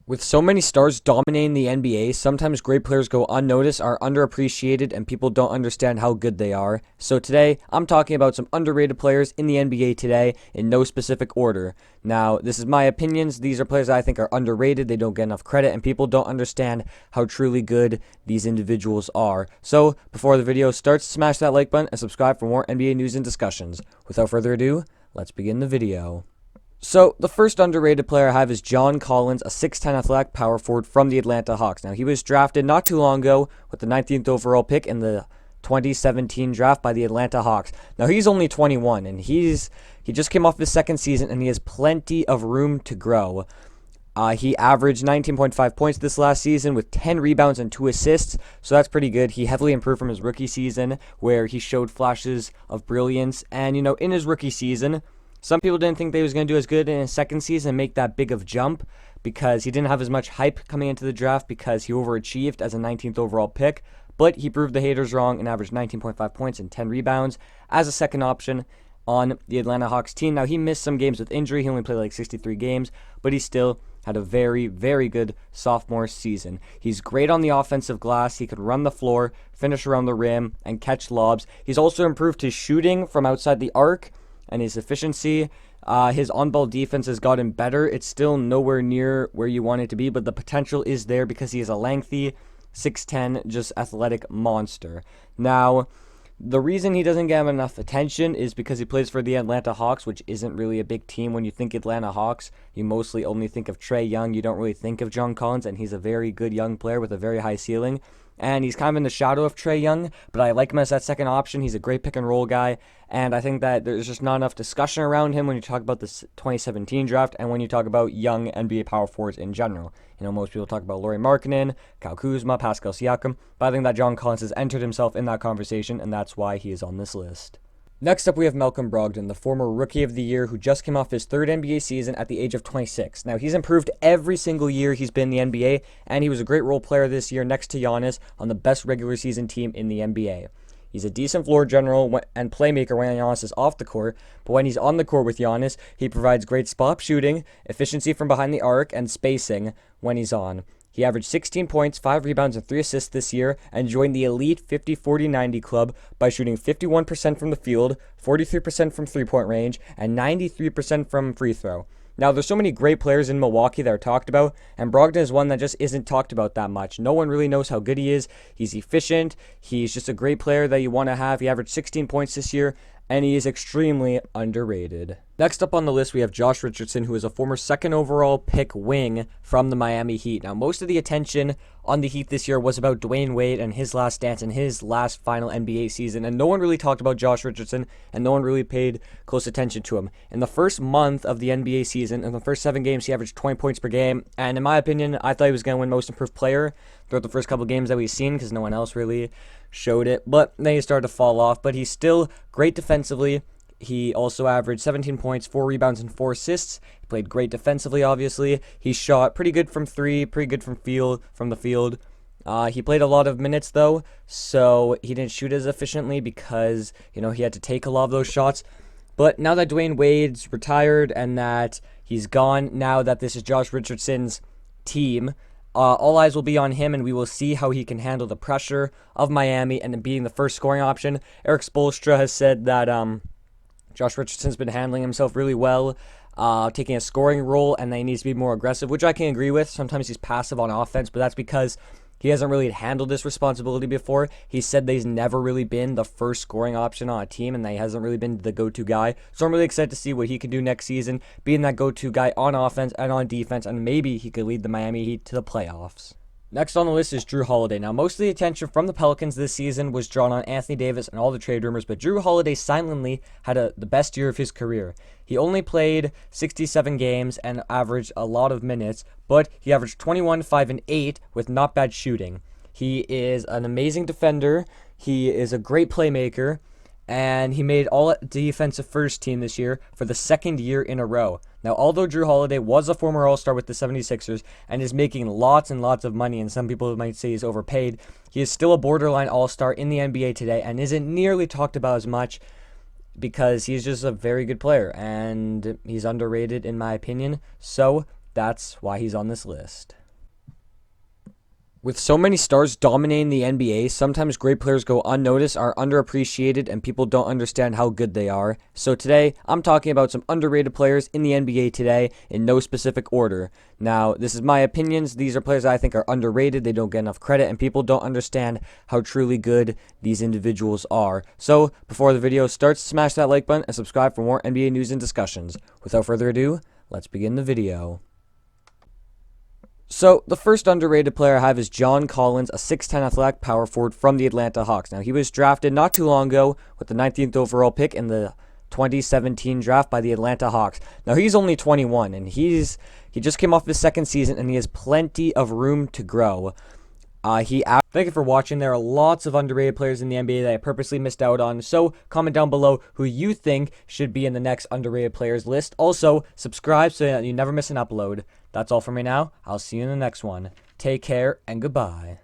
With so many stars dominating the NBA, sometimes great players go unnoticed, are underappreciated, and people don't understand how good they are. So today, I'm talking about some underrated players in the NBA today in no specific order. Now, this is my opinions. These are players that I think are underrated. They don't get enough credit, and people don't understand how truly good these individuals are. So, before the video starts, smash that like button and subscribe for more NBA news and discussions. Without further ado, let's begin the video. So, the first underrated player I have is John Collins, a 6'10 athletic power forward from the Atlanta Hawks. Now, he was drafted not too long ago with the 19th overall pick in the 2017 draft by the Atlanta Hawks. Now, he's only 21, and he just came off his second season, and he has plenty of room to grow. He averaged 19.5 points this last season with 10 rebounds and 2 assists, so that's pretty good. He heavily improved from his rookie season, where he showed flashes of brilliance. And, in his rookie season, some people didn't think that he was going to do as good in his second season and make that big of jump because he didn't have as much hype coming into the draft because he overachieved as a 19th overall pick. But he proved the haters wrong and averaged 19.5 points and 10 rebounds as a second option on the Atlanta Hawks team. Now, he missed some games with injury. He only played like 63 games, but he still had a very, very good sophomore season. He's great on the offensive glass. He could run the floor, finish around the rim, and catch lobs. He's also improved his shooting from outside the arc and his efficiency. His on-ball defense has gotten better. It's still nowhere near where you want it to be, but the potential is there because he is a lengthy 6'10", just athletic monster. Now, the reason he doesn't get enough attention is because he plays for the Atlanta Hawks, which isn't really a big team. When you think Atlanta Hawks, you mostly only think of Trae Young. You don't really think of John Collins, and he's a very good young player with a very high ceiling. And he's kind of in the shadow of Trae Young, but I like him as that second option. He's a great pick-and-roll guy, and I think that there's just not enough discussion around him when you talk about the 2017 draft and when you talk about young NBA power forwards in general. Most people talk about Lauri Markkanen, Kyle Kuzma, Pascal Siakam, but I think that John Collins has entered himself in that conversation, and that's why he is on this list. Next up, we have Malcolm Brogdon, the former Rookie of the Year who just came off his third NBA season at the age of 26. Now, he's improved every single year he's been in the NBA, and he was a great role player this year next to Giannis on the best regular season team in the NBA. He's a decent floor general and playmaker when Giannis is off the court, but when he's on the court with Giannis, he provides great spot shooting, efficiency from behind the arc, and spacing when he's on. He averaged 16 points, 5 rebounds, and 3 assists this year and joined the elite 50-40-90 club by shooting 51% from the field, 43% from three-point range, and 93% from free throw. Now, there's so many great players in Milwaukee that are talked about, and Brogdon is one that just isn't talked about that much. No one really knows how good he is. He's efficient. He's just a great player that you want to have. He averaged 16 points this year, and he is extremely underrated. Next up on the list, we have Josh Richardson, who is a former second overall pick wing from the Miami Heat. Now, most of the attention on the Heat this year was about Dwayne Wade and his last dance and his last final NBA season, and no one really talked about Josh Richardson, and no one really paid close attention to him. In the first month of the NBA season, in the first 7 games, he averaged 20 points per game, and in my opinion, I thought he was going to win Most Improved Player throughout the first couple games that we've seen because no one else really showed it, but then he started to fall off, but he's still great defensively. He also averaged 17 points, 4 rebounds, and 4 assists. He played great defensively, obviously. He shot pretty good from 3, pretty good from the field. He played a lot of minutes, though, so he didn't shoot as efficiently because, he had to take a lot of those shots. But now that Dwayne Wade's retired and that he's gone, now that this is Josh Richardson's team, all eyes will be on him, and we will see how he can handle the pressure of Miami and being the first scoring option. Eric Spoelstra has said that Josh Richardson's been handling himself really well, taking a scoring role, and that he needs to be more aggressive, which I can agree with. Sometimes he's passive on offense, but that's because he hasn't really handled this responsibility before. He said that he's never really been the first scoring option on a team and that he hasn't really been the go-to guy. So I'm really excited to see what he can do next season, being that go-to guy on offense and on defense, and maybe he could lead the Miami Heat to the playoffs. Next on the list is Jrue Holiday. Now, most of the attention from the Pelicans this season was drawn on Anthony Davis and all the trade rumors, but Jrue Holiday silently had the best year of his career. He only played 67 games and averaged a lot of minutes, but he averaged 21, 5, and 8 with not bad shooting. He is an amazing defender. He is a great playmaker, and he made all defensive first team this year for the second year in a row. Now, although Jrue Holiday was a former All-Star with the 76ers and is making lots and lots of money, and some people might say he's overpaid, he is still a borderline All-Star in the NBA today and isn't nearly talked about as much because he's just a very good player and he's underrated in my opinion. So that's why he's on this list. With so many stars dominating the NBA, sometimes great players go unnoticed, are underappreciated, and people don't understand how good they are. So today, I'm talking about some underrated players in the NBA today in no specific order. Now, this is my opinions. These are players I think are underrated. They don't get enough credit, and people don't understand how truly good these individuals are. So, before the video starts, smash that like button and subscribe for more NBA news and discussions. Without further ado, let's begin the video. So, the first underrated player I have is John Collins, a 6'10 athletic power forward from the Atlanta Hawks. Now, he was drafted not too long ago with the 19th overall pick in the 2017 draft by the Atlanta Hawks. Now, he's only 21, and he just came off his second season, and he has plenty of room to grow. Thank you for watching. There are lots of underrated players in the NBA that I purposely missed out on, so comment down below who you think should be in the next underrated players list. Also, subscribe so that you never miss an upload. That's all for me now. I'll see you in the next one. Take care and goodbye.